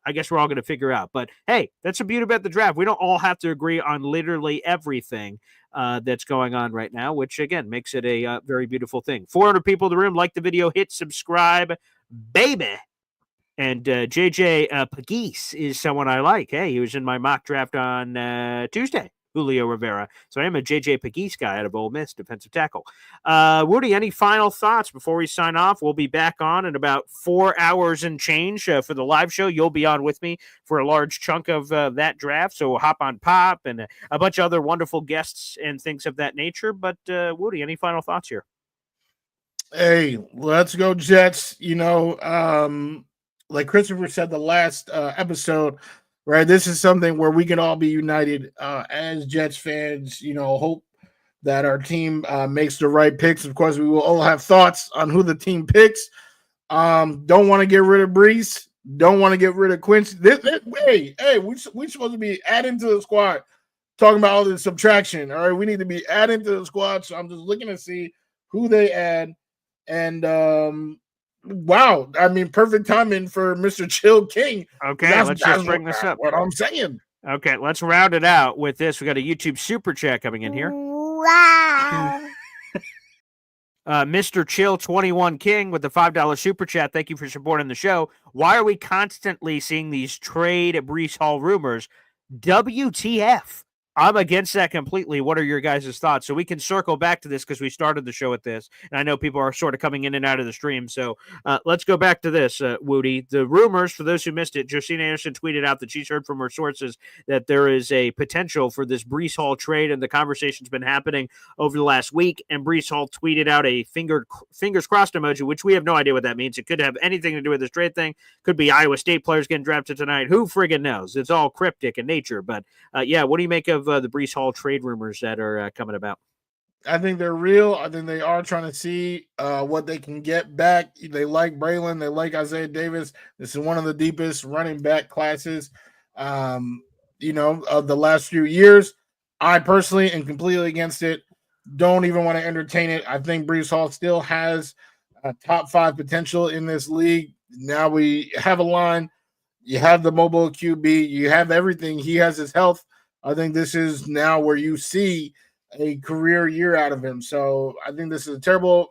I guess we're all going to figure out. But, hey, that's the beauty about the draft. We don't all have to agree on literally everything that's going on right now, which, again, makes it a very beautiful thing. 400 people in the room. Like the video. Hit subscribe, baby. And JJ Pegues is someone I like. Hey, he was in my mock draft on Tuesday. Julio Rivera. So I am a J.J. Pegues guy out of Ole Miss, defensive tackle. Woody, any final thoughts before we sign off? We'll be back on in about 4 hours and change for the live show. You'll be on with me for a large chunk of that draft. So we'll hop on Pop and a bunch of other wonderful guests and things of that nature. But Woody, any final thoughts here? Hey, let's go Jets. Like Christopher said the last episode, right? This is something where we can all be united as Jets fans. Hope that our team makes the right picks. Of course, we will all have thoughts on who the team picks. Don't want to get rid of Breece. Don't want to get rid of Quincy. Hey, we supposed to be adding to the squad. Talking about all the subtraction. All right, we need to be adding to the squad. So I'm just looking to see who they add. And wow, I mean, perfect timing for Mr. Chill King. Okay, let's just bring this up. What I'm saying. Okay, let's round it out with this. We got a YouTube super chat coming in here. Wow. Mr. Chill 21 King with the $5 super chat. Thank you for supporting the show. Why are we constantly seeing these trade Breece Hall rumors? WTF? I'm against that completely. What are your guys' thoughts? So we can circle back to this because we started the show with this, and I know people are sort of coming in and out of the stream. So let's go back to this, Woody. The rumors, for those who missed it, Josina Anderson tweeted out that she's heard from her sources that there is a potential for this Breece Hall trade, and the conversation's been happening over the last week, and Breece Hall tweeted out a fingers crossed emoji, which we have no idea what that means. It could have anything to do with this trade thing. Could be Iowa State players getting drafted tonight. Who friggin' knows? It's all cryptic in nature. But, yeah, what do you make of the Breece Hall trade rumors that are coming about? I think they're real. I think they are trying to see what they can get back. They like Braylon. They like Isaiah Davis. This is one of the deepest running back classes, of the last few years. I personally am completely against it. Don't even want to entertain it. I think Breece Hall still has a top 5 potential in this league. Now we have a line. You have the mobile QB. You have everything. He has his health. I think this is now where you see a career year out of him. So I think this is a terrible,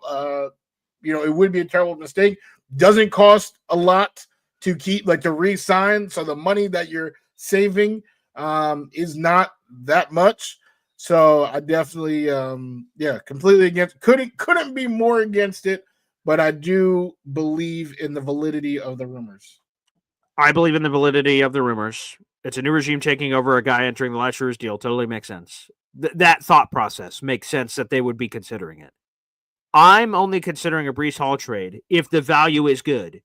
it would be a terrible mistake. Doesn't cost a lot to keep, to re-sign. So the money that you're saving is not that much. So I definitely, completely against. Couldn't be more against it. But I do believe in the validity of the rumors. I believe in the validity of the rumors. It's a new regime taking over, a guy entering the last year's deal. Totally makes sense. That thought process makes sense that they would be considering it. I'm only considering a Breece Hall trade if the value is good.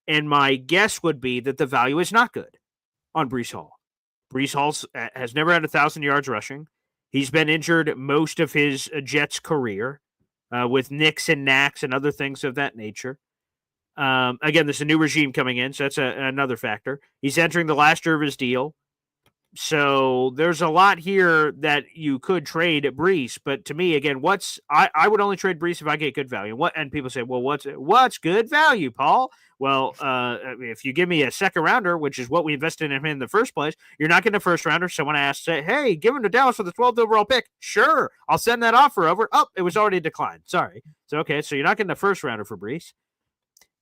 And my guess would be that the value is not good on Breece Hall. Breece Hall has never had 1,000 yards rushing. He's been injured most of his Jets career with nicks and knacks and other things of that nature. Again, there's a new regime coming in, so that's another factor. He's entering the last year of his deal. So there's a lot here that you could trade at Breece, but to me, again, I would only trade Breece if I get good value. And people say, well, what's good value, Paul? Well, if you give me a second rounder, which is what we invested in him in the first place, you're not getting a first rounder. Someone asks, hey, give him to Dallas for the 12th overall pick. Sure, I'll send that offer over. Oh, it was already declined. Sorry. So you're not getting a first rounder for Breece.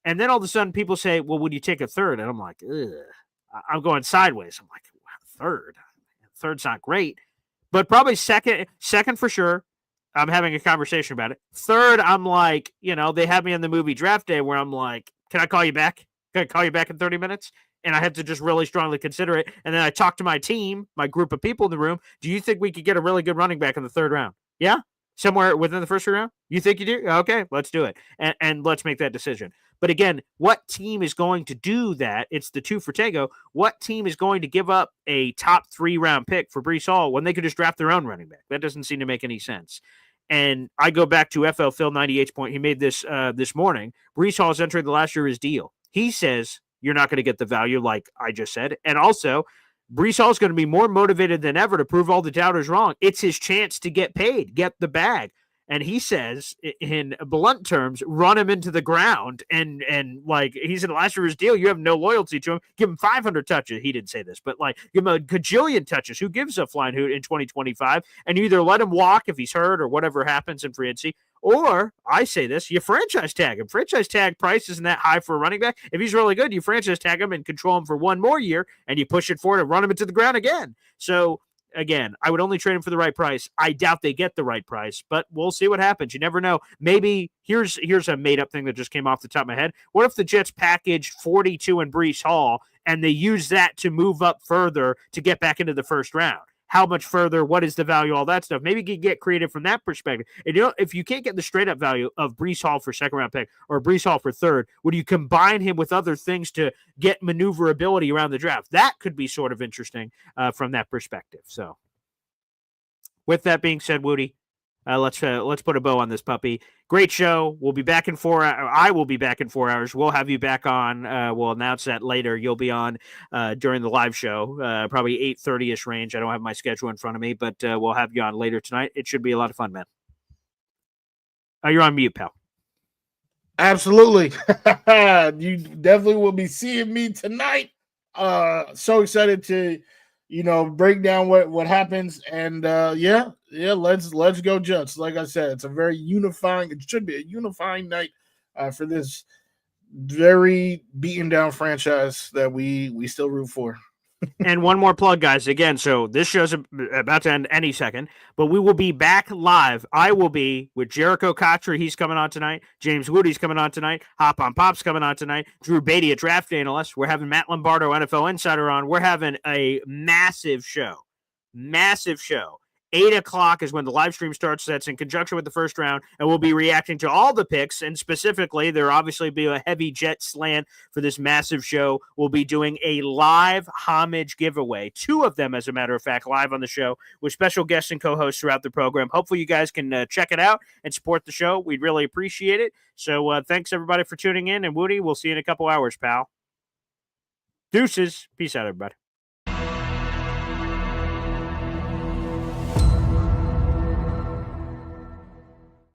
And then all of a sudden people say, well, would you take a third? And I'm like, ugh. I'm going sideways. I'm like, third. Third's not great, but probably second for sure. I'm having a conversation about it. Third, I'm like, they have me on the movie draft day where I'm like, can I call you back? Can I call you back in 30 minutes? And I have to just really strongly consider it. And then I talk to my team, my group of people in the room. Do you think we could get a really good running back in the third round? Yeah? Somewhere within the first round? You think you do? Okay, let's do it. And let's make that decision. But again, what team is going to do that? It's the two for Tango. What team is going to give up a top 3 round pick for Breece Hall when they could just draft their own running back? That doesn't seem to make any sense. And I go back to FL Phil 98's point. He made this this morning. Breece Hall is entering the last year of his deal. He says you're not going to get the value like I just said. And also, Breece Hall is going to be more motivated than ever to prove all the doubters wrong. It's his chance to get paid, get the bag. And he says, in blunt terms, run him into the ground. And like, he's in the last year of his deal. You have no loyalty to him. Give him 500 touches. He didn't say this, but like, give him a gajillion touches. Who gives a flying hoot in 2025? And you either let him walk if he's hurt or whatever happens in free agency, or I say this, you franchise tag him. Franchise tag price isn't that high for a running back. If he's really good, you franchise tag him and control him for one more year, and you push it forward and run him into the ground again. So, again, I would only trade him for the right price. I doubt they get the right price, but we'll see what happens. You never know. Maybe here's a made-up thing that just came off the top of my head. What if the Jets package 42 in Breece Hall, and they use that to move up further to get back into the first round? How much further? What is the value? All that stuff. Maybe you can get creative from that perspective. And if you can't get the straight-up value of Breece Hall for second-round pick or Breece Hall for third, would you combine him with other things to get maneuverability around the draft? That could be sort of interesting from that perspective. So, with that being said, Wudi, let's put a bow on this puppy. Great show. We'll be back in 4 hours. I will be back in 4 hours. We'll have you back on. We'll announce that later. You'll be on during the live show, probably 8:30-ish range. I don't have my schedule in front of me, but we'll have you on later tonight. It should be a lot of fun, man. You're on mute, pal. Absolutely. You definitely will be seeing me tonight. So excited to break down what happens, and let's go Jets. Like I said, it should be a unifying night for this very beaten down franchise that we still root for. And one more plug, guys. Again, so this show's about to end any second, but we will be back live. I will be with Jericho Kotcher. He's coming on tonight. James Woody's coming on tonight. Hop on Pop's coming on tonight. Drew Beatty, a draft analyst. We're having Matt Lombardo, NFL Insider, on. We're having a massive show. 8 o'clock is when the live stream starts. That's in conjunction with the first round, and we'll be reacting to all the picks, and specifically, there obviously be a heavy Jet slant for this massive show. We'll be doing a live homage giveaway, 2 of them, as a matter of fact, live on the show, with special guests and co-hosts throughout the program. Hopefully, you guys can check it out and support the show. We'd really appreciate it. So, thanks, everybody, for tuning in, and Woody, we'll see you in a couple hours, pal. Deuces. Peace out, everybody.